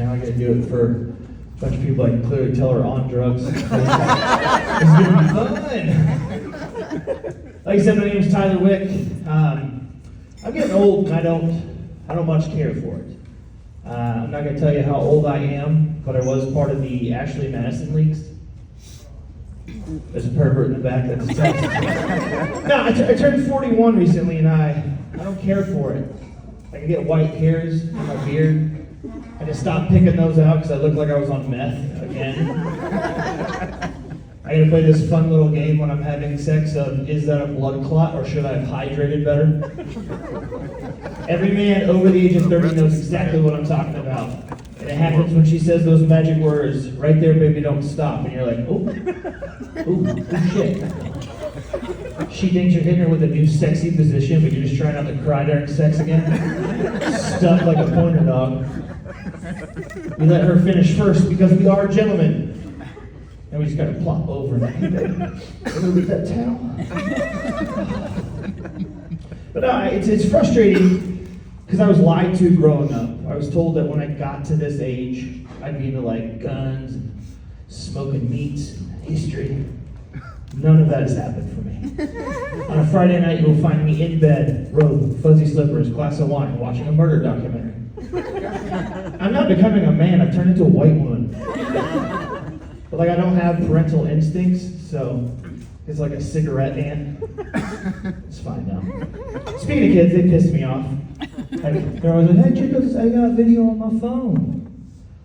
now. I gotta do it for a bunch of people I can clearly tell are on drugs. It's gonna be fun. Like I said, my name is Tyler Wick. I'm getting old and I don't much care for it. I'm not gonna tell you how old I am, but I was part of the Ashley Madison Leagues. There's a pervert in the back, that's a text. No, I turned 41 recently and I don't care for it. I can get white hairs in my beard. I just stopped picking those out because I looked like I was on meth again. I gotta play this fun little game when I'm having sex of, is that a blood clot or should I have hydrated better? Every man over the age of 30 knows exactly what I'm talking about. And it happens when she says those magic words, right there, baby, don't stop. And you're like, oh shit. She thinks you're hitting her with a new sexy position, but you're just trying not to cry during sex again. Stuck like a pointer dog. We let her finish first because we are gentlemen. And we just gotta plop over and hey baby, we'll get that towel. But it's frustrating because I was lied to growing up. I was told that when I got to this age, I'd be into like guns, smoking meats, history. None of that has happened for me. On a Friday night, you will find me in bed, robe, fuzzy slippers, glass of wine, watching a murder documentary. I'm not becoming a man, I've turned into a white woman. But like I don't have parental instincts, so it's like a cigarette ant. It's fine now. Speaking of kids, they pissed me off. They're always like, hey chicos, I got a video on my phone.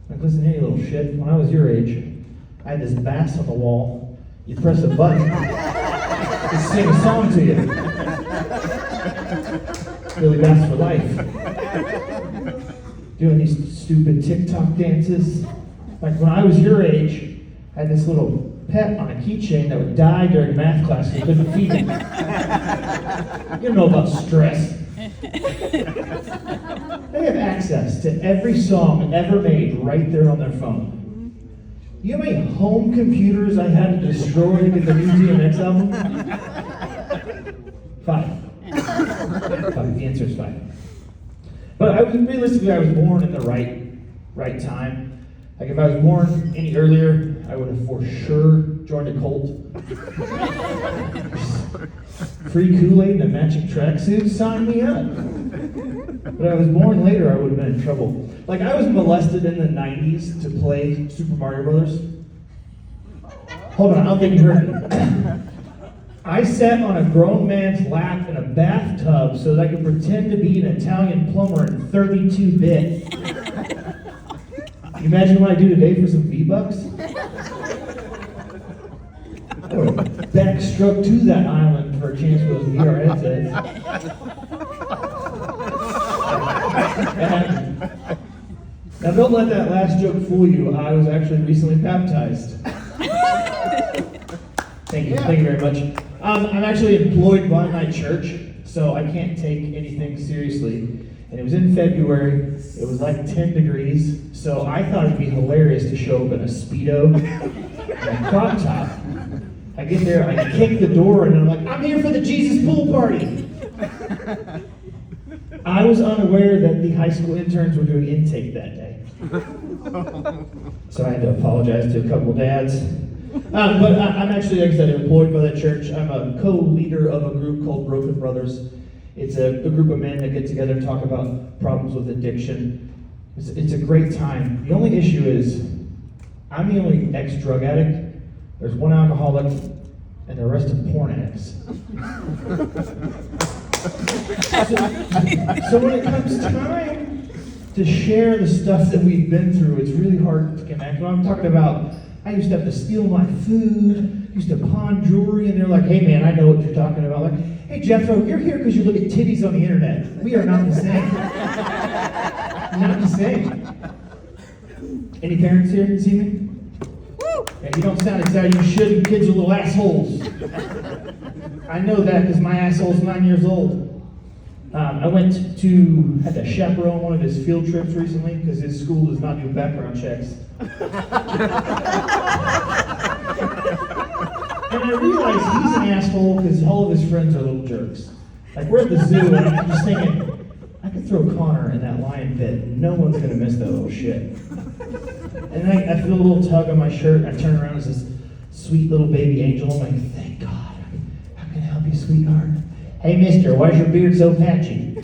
Like, listen here, you little shit. When I was your age, I had this bass on the wall. You press a button, it sing a song to you. Really bass for life. Doing these stupid TikTok dances. Like when I was your age, I had this little pet on a keychain that would die during math class so you couldn't feed him. You don't know about stress. They have access to every song ever made right there on their phone. You know how many home computers I had to destroy to get the new DMX album? 5. The answer is 5. But realistically, I was born in the right time. Like if I was born any earlier, I would have for sure joined a cult. Free Kool-Aid and a matching tracksuit, sign me up. But I was born later, I would have been in trouble. Like I was molested in the 90s to play Super Mario Brothers. Hold on, I don't think you heard me. I sat on a grown man's lap in a bathtub so that I could pretend to be an Italian plumber in 32-bit. Can you imagine what I do today for some V-Bucks? Or backstroke to that island for a chance for those VR headsets. Now don't let that last joke fool you. I was actually recently baptized. Thank you very much. I'm actually employed by my church, so I can't take anything seriously. And it was in February, it was like 10 degrees, so I thought it'd be hilarious to show up in a Speedo and a crop top. I get there, I kick the door, and I'm like, I'm here for the Jesus pool party. I was unaware that the high school interns were doing intake that day. So I had to apologize to a couple dads. But I'm actually, like I said, employed by the church. I'm a co-leader of a group called Broken Brothers. It's a group of men that get together and talk about problems with addiction. It's a great time. The only issue is, I'm the only ex-drug addict. There's one alcoholic, and the rest are porn addicts. So when it comes time to share the stuff that we've been through, it's really hard to connect. When I'm talking about, I used to have to steal my food, used to pawn jewelry, and they're like, hey man, I know what you're talking about. Like, hey Jethro, you're here because you look at titties on the internet. We are not the same. Not the same. Any parents here see me? Yeah, you don't sound exactly, you should, kids are little assholes. I know that because my asshole's 9 years old. I had to chaperone one of his field trips recently because his school does not do background checks. And I realize he's an asshole because all of his friends are little jerks. Like we're at the zoo and I'm just thinking, I could throw Connor in that lion pit. No one's gonna miss that little shit. And then I feel a little tug on my shirt. I turn around as this sweet little baby angel. I'm like, thank God. How can I help you, sweetheart? Hey, mister, why is your beard so patchy?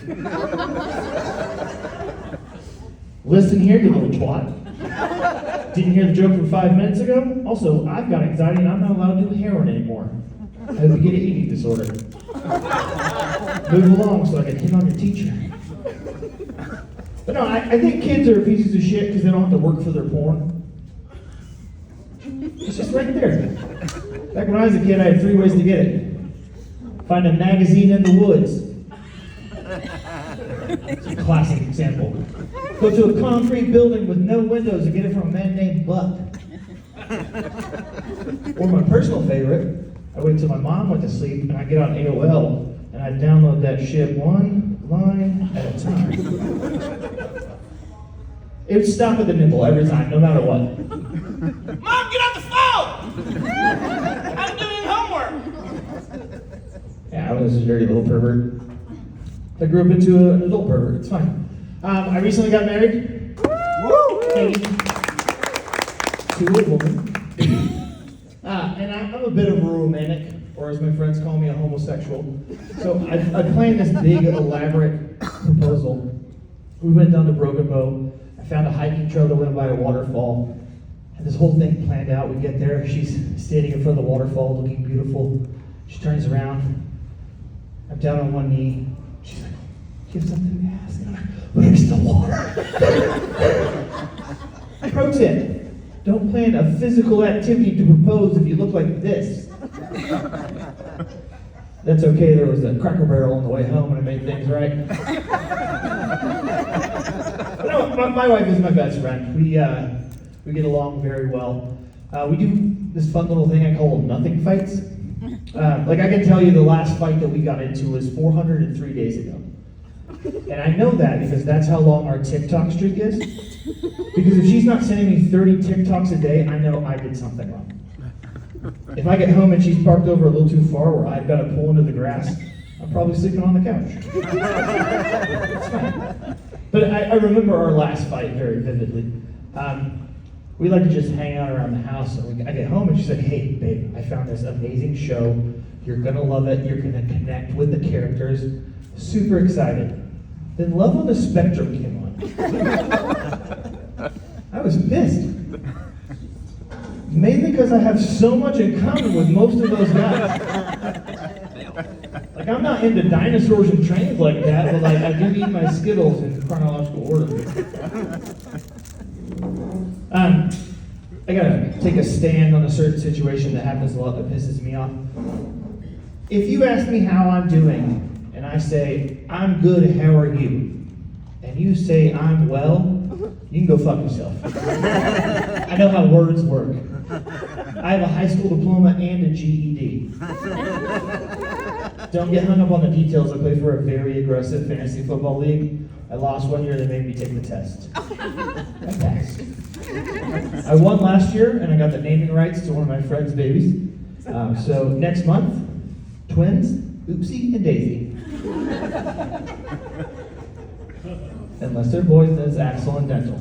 Listen here, you little twat. Didn't hear the joke from 5 minutes ago? Also, I've got anxiety and I'm not allowed to do heroin anymore. I hope you get an eating disorder. Move along so I can hit on your teacher. But no, I think kids are pieces of shit because they don't have to work for their porn. It's just right there. Back when I was a kid, I had 3 ways to get it. Find a magazine in the woods. It's a classic example. Go to a concrete building with no windows and get it from a man named Buck. Or my personal favorite, I wait till my mom went to sleep and I get on AOL and I download that shit one line at a time. It would stop at the nipple every time, no matter what. Mom, get off the phone! I'm doing homework! Yeah, I was a dirty little pervert. I grew up into an adult pervert, it's fine. I recently got married. Woo! To a woman. And I'm a bit of a romantic, or as my friends call me, a homosexual. So I planned this big, elaborate proposal. We went down to Broken Bow. I found a hiking trail that went by a waterfall. Had this whole thing planned out. We get there. She's standing in front of the waterfall, looking beautiful. She turns around. I'm down on one knee. She's like, "You have something to ask?" And I'm like, "Where's the water?" Pro tip. Don't plan a physical activity to propose if you look like this. That's okay, there was a Cracker Barrel on the way home and I made things right. No, my wife is my best friend. We get along very well. We do this fun little thing I call nothing fights. Like I can tell you the last fight that we got into was 403 days ago. And I know that because that's how long our TikTok streak is. Because if she's not sending me 30 TikToks a day, I know I did something wrong. If I get home and she's parked over a little too far where I've got to pull into the grass, I'm probably sleeping on the couch. It's fine. But I remember our last fight very vividly. We like to just hang out around the house. So I get home and she's like, "Hey, babe, I found this amazing show. You're going to love it. You're going to connect with the characters." Super excited. Then Love on the Spectrum came on. I was pissed. Mainly because I have so much in common with most of those guys. Like, I'm not into dinosaurs and trains like that, but like, I do eat my Skittles in chronological order. I gotta take a stand on a certain situation that happens a lot that pisses me off. If you ask me how I'm doing, and I say, "I'm good, how are you?" and you say, "I'm well," you can go fuck yourself. I know how words work. I have a high school diploma and a GED. Don't get hung up on the details. I play for a very aggressive fantasy football league. I lost one year, they made me take the test. I passed. I won last year, and I got the naming rights to one of my friend's babies. So next month, twins, Oopsie and Daisy. Unless they're boys, then it's Axel and Dental.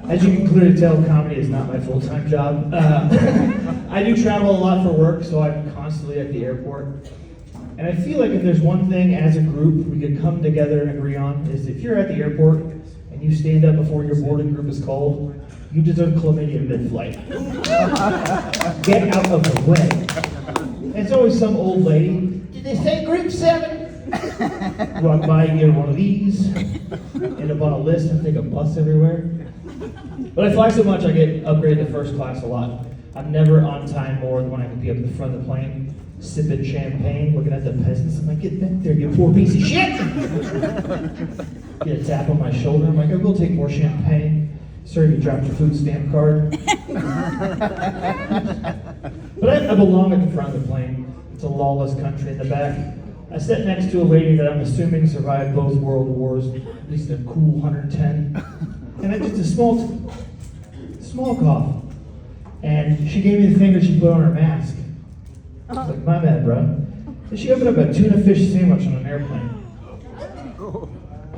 As you can clearly tell, comedy is not my full-time job. I do travel a lot for work, so I'm constantly at the airport. And I feel like if there's one thing as a group we could come together and agree on, is if you're at the airport and you stand up before your boarding group is called, you deserve chlamydia mid-flight. Get out of the way. And it's always some old lady. "Did they say group 7? Walk by and get one of these, end up on a list and take a bus everywhere. But I fly so much I get upgraded to first class a lot. I'm never on time more than when I can be up at the front of the plane, sipping champagne, looking at the peasants. I'm like, "Get back there, you poor piece of shit!" Get a tap on my shoulder. I'm like, "I will take more champagne. Sir, you dropped your food stamp card." But I belong at the front of the plane. It's a lawless country in the back. I sit next to a lady that I'm assuming survived both world wars, at least a cool 110. And I just a small cough. And she gave me the finger she put on her mask. I was like, "My bad, bro." And she opened up a tuna fish sandwich on an airplane.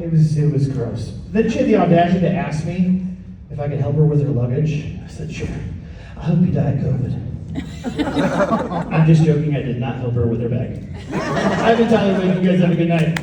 It was gross. Then she had the audacity to ask me if I could help her with her luggage. I said, sure. I hope you die of COVID. I'm just joking, I did not help her with her bag. I've been Tyler, you guys have a good night.